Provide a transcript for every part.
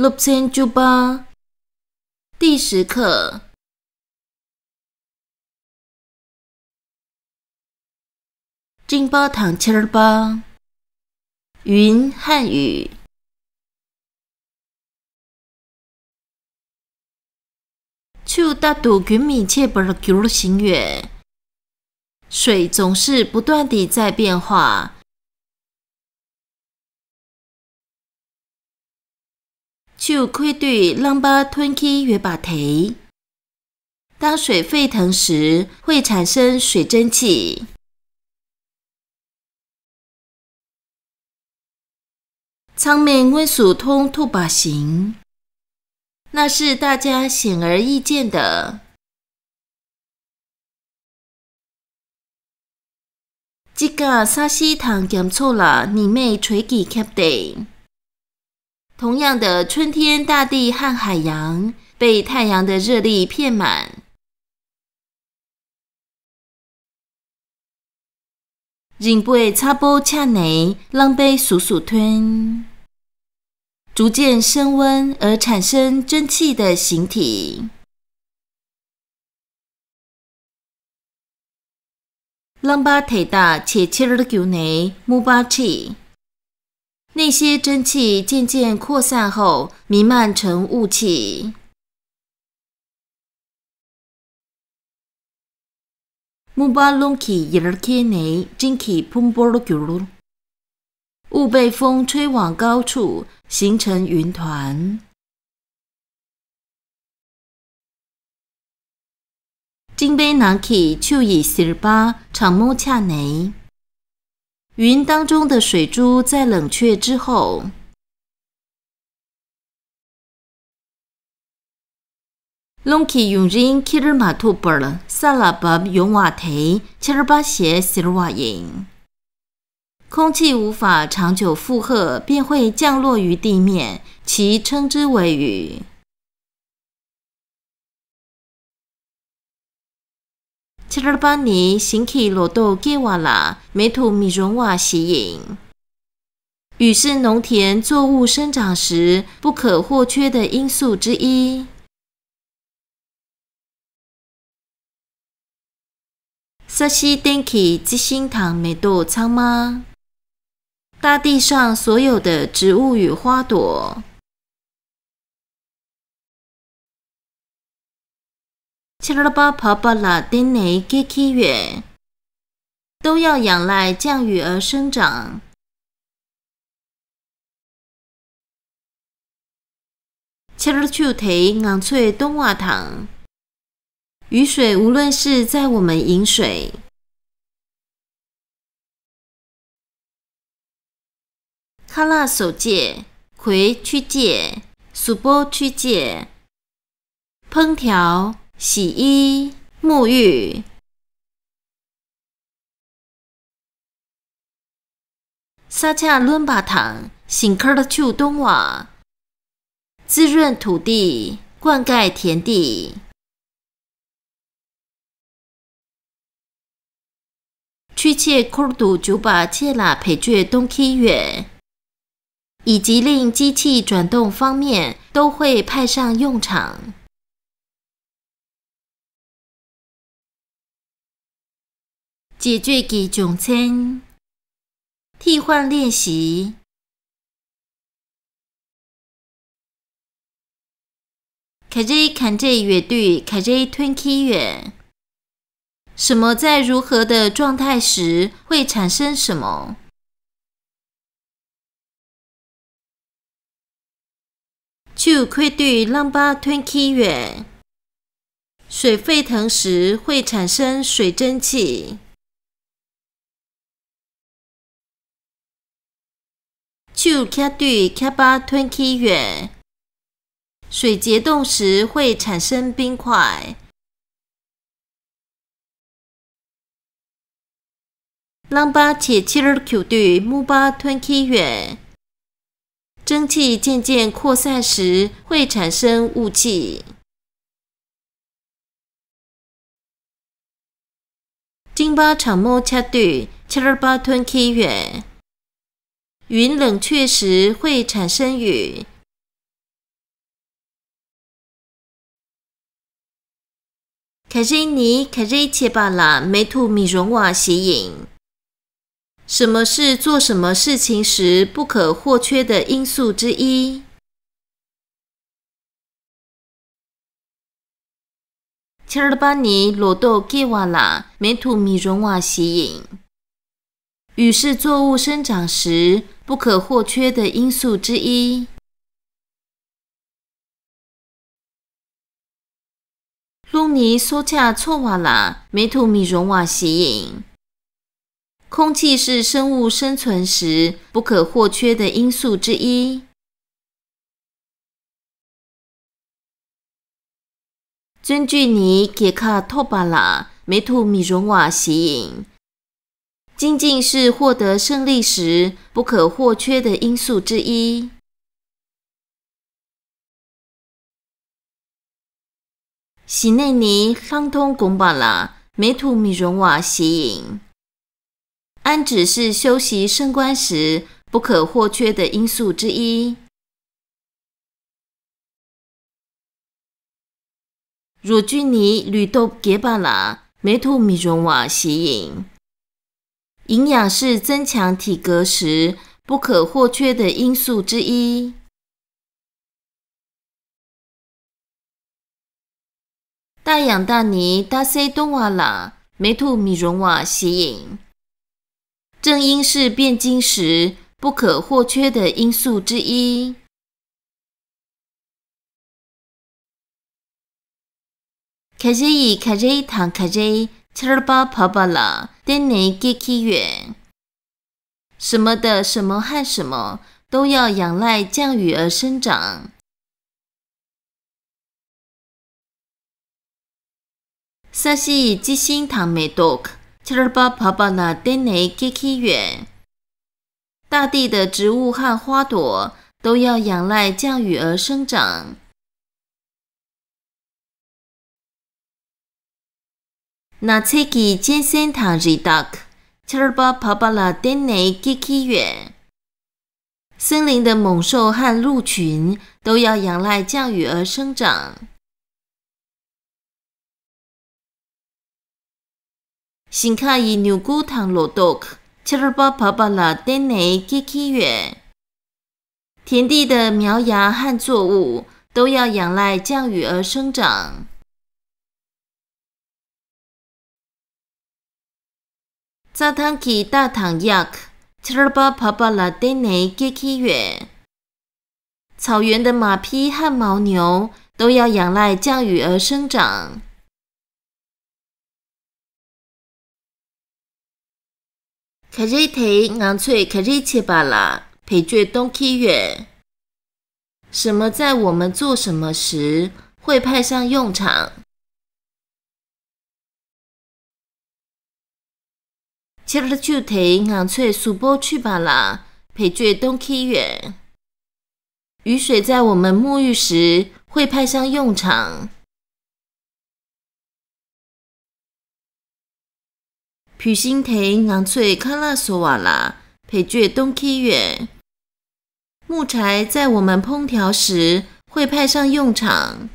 Lupsen Juba 第10课金巴糖切尔巴云汉语手搭度均密切不了球行月，水总是不断地在变化。手开对让把吞起月把提，当水沸腾时会产生水蒸气。舱面温属通吐把型，那是大家显而易见的。这个沙西糖减错了，你妹垂给 Captain。同样的，春天大地和海洋被太阳的热力遍满。人被插播恰内，让被数数吞，逐渐升温而产生蒸汽的形体。让把体大且切尔球内木巴气。那些蒸汽渐渐扩散后，弥漫成雾气。木巴隆起一尔克内，蒸汽喷波了球了。雾被风吹往高处，形成云团。金杯拿起就以18长摸恰内。云当中的水珠在冷却之后，隆起用人切尔马图布了，萨拉巴用瓦提切尔巴鞋西尔瓦因。空气无法长久负荷，便会降落于地面，其称之为雨。切尔巴尼形起罗豆给瓦拉，美土米容瓦吸引。雨是农田作物生长时不可或缺的因素之一。沙西天气之心堂美豆苍妈，大地上所有的植物与花朵。切尔巴帕巴拉丁内给起月，都要仰赖降雨而生长。切尔丘提硬脆冬瓦糖，雨水无论是在我们饮水，卡拉手界、葵曲界、苏波曲界，烹调。洗衣、沐浴，撒恰伦巴糖，新科的秋冬瓦，滋润土地，灌溉田地。曲切科度就把切拉培掘冬期月，以及令机器转动方面都会派上用场。解决给总称替换练习。开始看这乐队，开始吞起乐。什么在如何的状态时会产生什么？手开对让把吞起乐。水沸腾时会产生水蒸气。手卡对卡巴吞起月，水结冻时会产生冰块。让把切切尔球对木巴吞起月，蒸汽渐渐扩散时会产生雾气。金巴长摸恰对切尔巴吞起月。云冷却时会产生雨，卡瑞尼卡瑞切巴拉梅图米容瓦谐音。什么是做什么事情时不可或缺的因素之一？切尔巴尼罗豆给瓦拉梅图米容瓦谐音。雨是作物生长时不可或缺的因素之一。隆尼索恰错瓦拉梅图米容瓦谐音。空气是生物生存时不可或缺的因素之一。根据你给卡托巴拉梅图米容瓦谐音。精进是获得胜利时不可或缺的因素之一。喜内尼桑通贡巴拉梅图米容瓦谐音。安止是修习升官时不可或缺的因素之一。若居尼吕豆给巴拉梅图米容瓦谐音。营养是增强体格时不可或缺的因素之一。大氧大尼大塞东瓦拉梅图米容瓦谐音。正因是变晶时不可或缺的因素之一。卡瑞伊卡瑞唐卡瑞切尔巴帕巴拉登内给起源。什么的什么和什么都要仰赖降雨而生长。萨西基辛唐梅多克切尔巴帕巴拉登内给起源。大地的植物和花朵都要仰赖降雨而生长。那切基健身堂日达克切尔巴帕巴拉登内给起源。森林的猛兽和鹿群都要仰赖降雨而生长。新卡伊牛古唐罗多克切尔巴帕巴拉登内给起源。田地的苗芽和作物都要仰赖降雨而生长。扎汤基大唐亚克切尔巴帕巴拉登内给起源。草原的马匹和牦牛都要仰赖降雨而生长。卡瑞提昂翠卡瑞切巴拉陪着东起源。什么在我们做什么时会派上用场？切尔丘提昂翠苏波去巴拉陪着东起源。雨水在我们沐浴时会派上用场。普星提昂翠卡拉索瓦拉陪着东起源。木柴在我们烹调时会派上用场。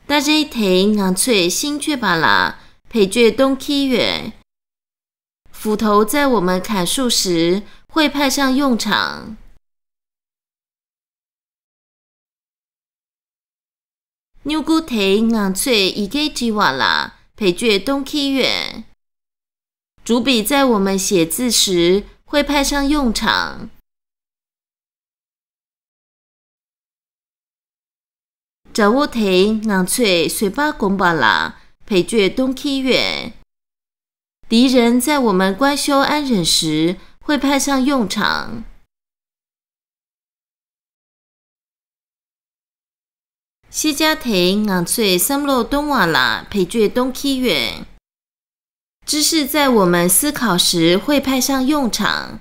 大热提昂翠新雀巴拉陪着东起源。斧头在我们砍树时会派上用场。牛骨提昂翠伊给吉瓦拉陪着东起源。主笔在我们写字时会派上用场。查沃提昂翠水巴贡巴拉陪着东起源。敌人在我们官修安忍时会派上用场。西加提昂翠三洛东瓦拉陪着东起源。知识在我们思考时会派上用场。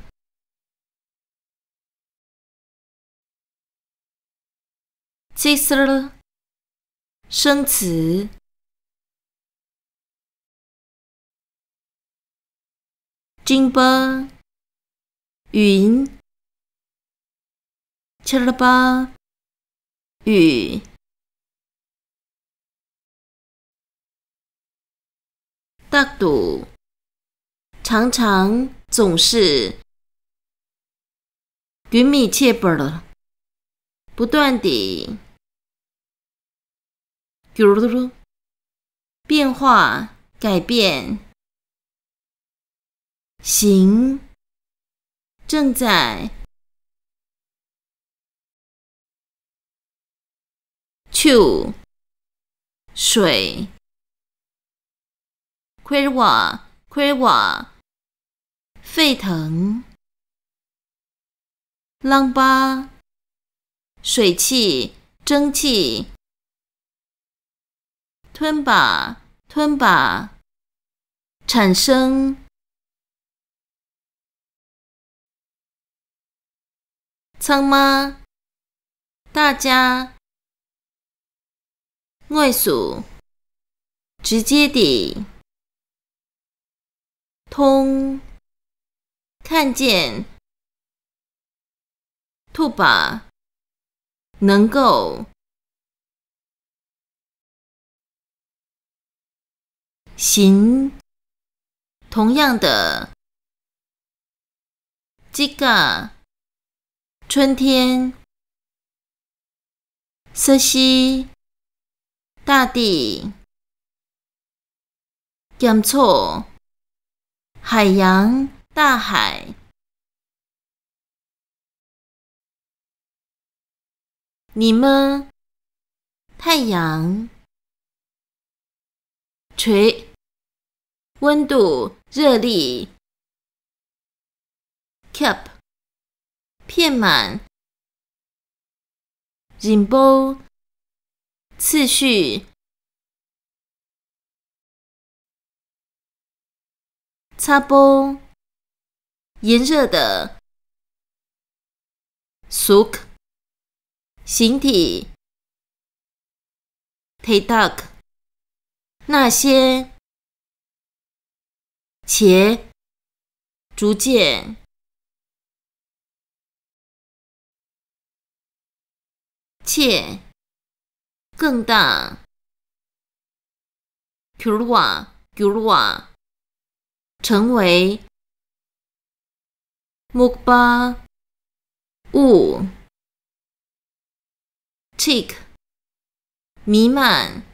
其实生词。金巴云切尔巴雨。Takdu 常常总是。云米切本了，不断地。变化改变。行正在。chu 水。Quirwa 沸腾。浪巴水汽蒸汽。吞把产生。仓妈大家。外属直接地。通看见。兔把能够。行同样的。Jika 春天。瑟西大地。减错海洋大海。你们太阳。垂温度热力。Cap 片满。Rimbo 次序。擦波炎热的。Suk 形体。Tidak 那些。且逐渐。切更大。Gurwa 成为。Mukba 雾。Chick 弥漫。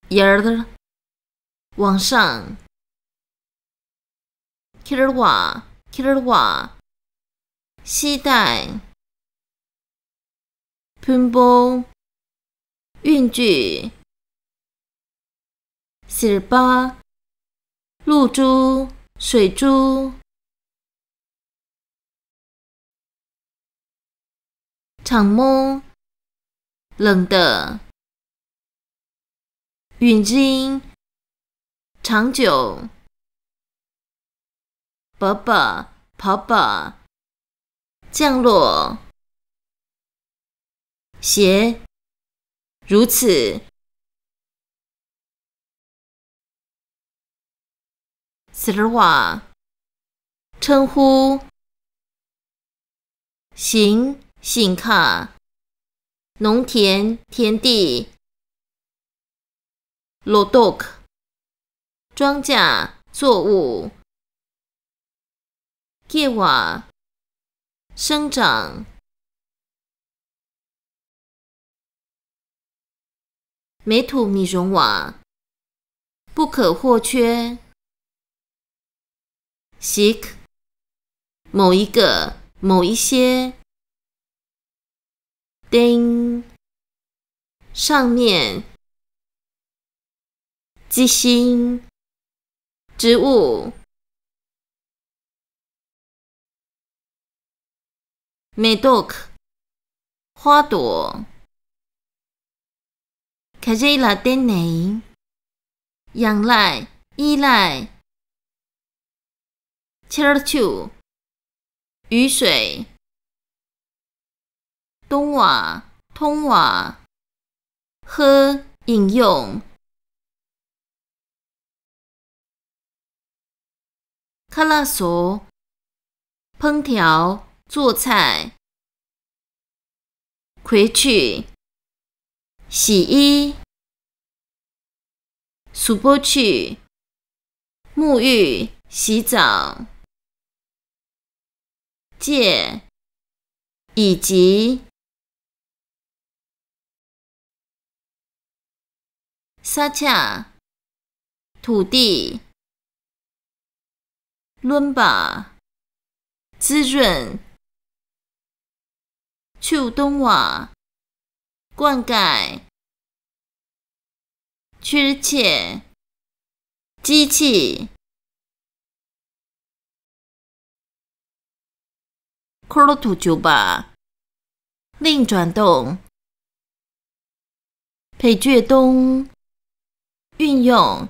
Yard 往上。Kirwa 携带。Pumbo 运具。Sirba 露珠水珠。场摸冷的。允金长久。跑吧降落。鞋如此。Sirwa 称呼。醒卡农田田地。Lodok 庄稼作物。Kiwa 生长。美土米绒瓦不可或缺。Sik 某一个某一些。丁上面。基星植物。Medok 花朵。Kajela Dene 仰赖依赖。Cherchu 雨水。东瓦通瓦。喝饮用。卡拉索烹调做菜。葵去，洗衣。苏波去，沐浴、洗澡。借，以及。撒恰，土地。伦巴，滋润。秋冬瓦，灌溉。确切，机器。科罗图九吧，另转动。裴倔东，运用。